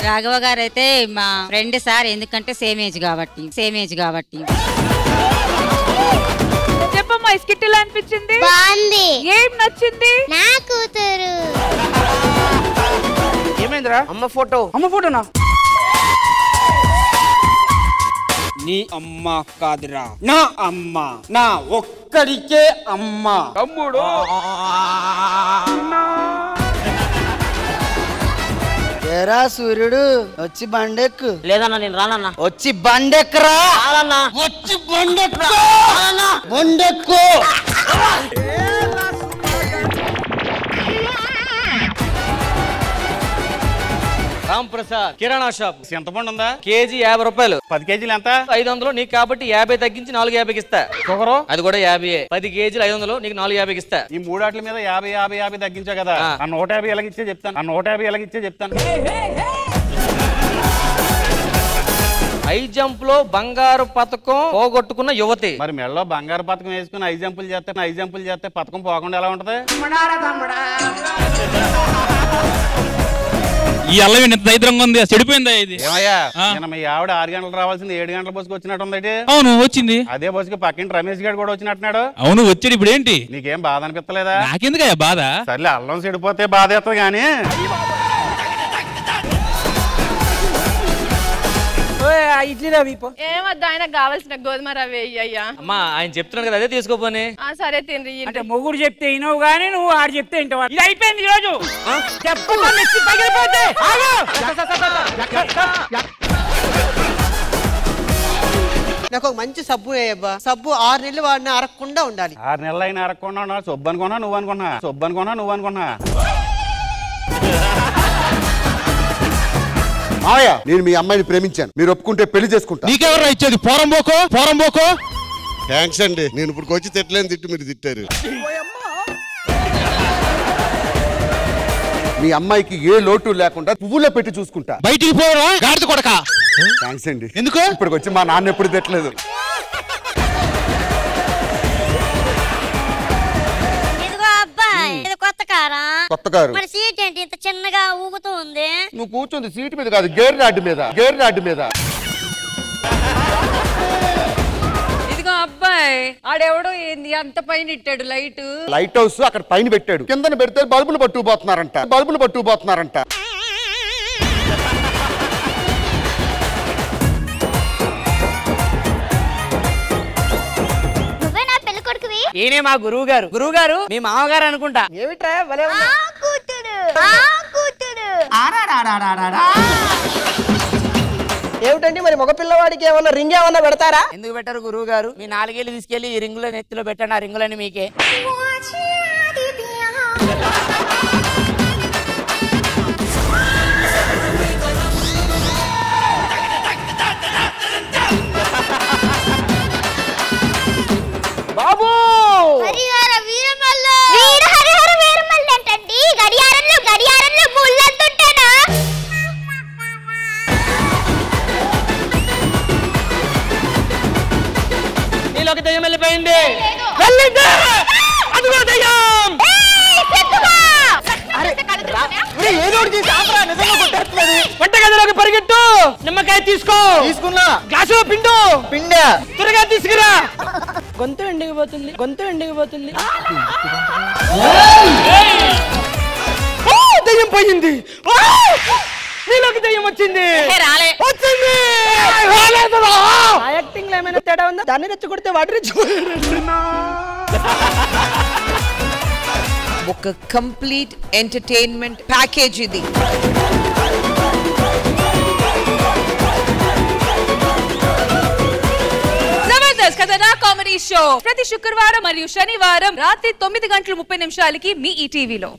రాఘవ గారు అయితే మా ఫ్రెండ్ సార్, ఎందుకంటే సేమ్ ఏజ్ కాబట్టి. చెప్పమ్మా, ఈ స్కిట్ ఎలా అనిపించింది? బాగుంది. ఏం నచ్చింది? నా కూతురు. ఏమైందిరా? అమ్మ ఫోటోనా? నీ అమ్మ కాదురా, నా అమ్మ, నా ఒక్కడికే అమ్మ. తమ్ముడు ఏరా సూర్యుడు, వచ్చి బండెక్కు. లేదన్నా, నేను రానన్నా. వచ్చి బండెక్కరా. వచ్చి బండెక్కు. బండెక్కు. రామ్ ప్రసాద్ కిరాణా షాప్. చింతపండు ఉందా? కేజీ 50 రూపాయలు. 10 కేజీలు ఎంత? 500 నీకు కాబట్టి 50 తగ్గించి 450కి ఇస్తా. షుగరు అది కూడా 50. 10 కేజీలు 500 నీకు 450కి ఇస్తా. ఈ మూడాట్ల మీద 50 తగ్గించా కదా. 150 ఎలాగిచ్చే చెప్తాను. హై జంప్ లో బంగారు పథకం పోగొట్టుకున్న యువతి. మరి మెడలో బంగారు పథకం వేసుకుని 5 జంపులు చేస్తే పథకం పోకుండా ఎలా ఉంటది? ఈ అల్లం ఇంత దరిద్రంగా ఉంది, చెడిపోయిందా ఇది? ఏమయ్యా, మీ ఆవిడ 6 గంటలు రావాల్సింది 7 గంటల బస్సుకు వచ్చినట్టు. అవును, వచ్చింది. అదే బస్సుకి పక్కింటి రమేష్ గారు కూడా వచ్చినట్టున్నాడు. అవును, వచ్చాడు. ఇప్పుడు ఏంటి? నీకేం బాధ అనిపించలేదా? నాకెందుకయ్యా బాధ? సర్లే, అల్లం చెడిపోతే బాధ అవుతుంది కానీ. ఇడ్లీ రవి ఏమద్దు, ఆయనకు కావాల్సిన గోధుమ రవి అయ్యా. అమ్మా, ఆయన చెప్తున్నాడు కదా, అదే తీసుకోపోని. సరే తిండి. అంటే మొగుడు చెప్తే వినవు గానీ నువ్వు ఆడు చెప్తే వింటావా? ఇది అయిపోయింది ఈ రోజు. నాకు ఒక మంచి సబ్బు వేయబ్బా. సబ్బు 6 నెలలు వాడిన అరగకుండా ఉండాలి. 6 నెలలు అయినా అరగకుండా ఉండాలి. సొబ్బు అనుకున్నా నువ్వు అనుకున్నా. మావయ్య, నేను మీ అమ్మాయిని ప్రేమించాను. మీరు ఒప్పుకుంటే పెళ్లి చేసుకుంటా. నీకెవరు ఇచ్చేది? పోరం పోకో. థ్యాంక్స్ అండి. నేను ఇప్పుడు వచ్చి తిట్టలేని తిట్టు మీరు తిట్టారు. మీ అమ్మాయికి ఏ లోటు లేకుండా పువ్వులో పెట్టి చూసుకుంటా. బయటికి పోరా గాడిద కొడక. థ్యాంక్స్ అండి. ఎందుకు? ఇప్పటికి వచ్చి మా నాన్న ఎప్పుడు తిట్టలేదు. కొత్త కారు. మరి సీట్ ఏంటి ఇంత చిన్నగా ఊగుతూ ఉంది? నువ్వు కూర్చుంది సీట్ మీద కాదు, గేర్ రాడ్ మీద. ఇదిగో అబ్బాయి, ఆడెవడో ఏంది అంత పైన ఇట్టాడు లైట్ హౌస్ అక్కడ పైన పెట్టాడు. కిందన పెడితే బల్బులు పట్టుకుపోతున్నారంట. ఈయనే మా గురువు గారు మీ మామగారు అనుకుంటా. ఏమిట్రా ఏమిటండి మరి మగ పిల్లవాడికి ఏమన్నా రింగ్ ఏమన్నా పెడతారా? ఎందుకు పెట్టారు గురువు గారు? మీ 4 ఏళ్ళు తీసుకెళ్లి ఈ రింగులో నెత్తిలో పెట్టండి. ఆ రింగులని మీకే. బాబు హరిహర వీరమల్లు అంటండి. గడియారంలో ముళ్ళంతుంటానా? నీలోకి దయ్యం వెళ్ళిపోయింది. అదిగో దయ్యం. వంటగదిలోకి పరిగెట్టు. నిమ్మకాయ తీసుకున్నా. గ్లాసులో పిండా త్వరగా తీసుకురా. గొంతు ఎండిగిపోతుంది. దయ్యం పోయింది. నీలోకి దయ్యం వచ్చింది. యాక్టింగ్ లో ఏమైనా తేడా ఉందా? దాన్ని రెచ్చగొడితే వాటి రెచ్చగొట్టాడు. ఒక కంప్లీట్ ఎంటర్టైన్మెంట్ ప్యాకేజ్ ఇది. జబర్దస్త్ కథనా కామెడీ షో ప్రతి శుక్రవారం మరియు శనివారం రాత్రి 9:30 మీ ఈటీవీలో.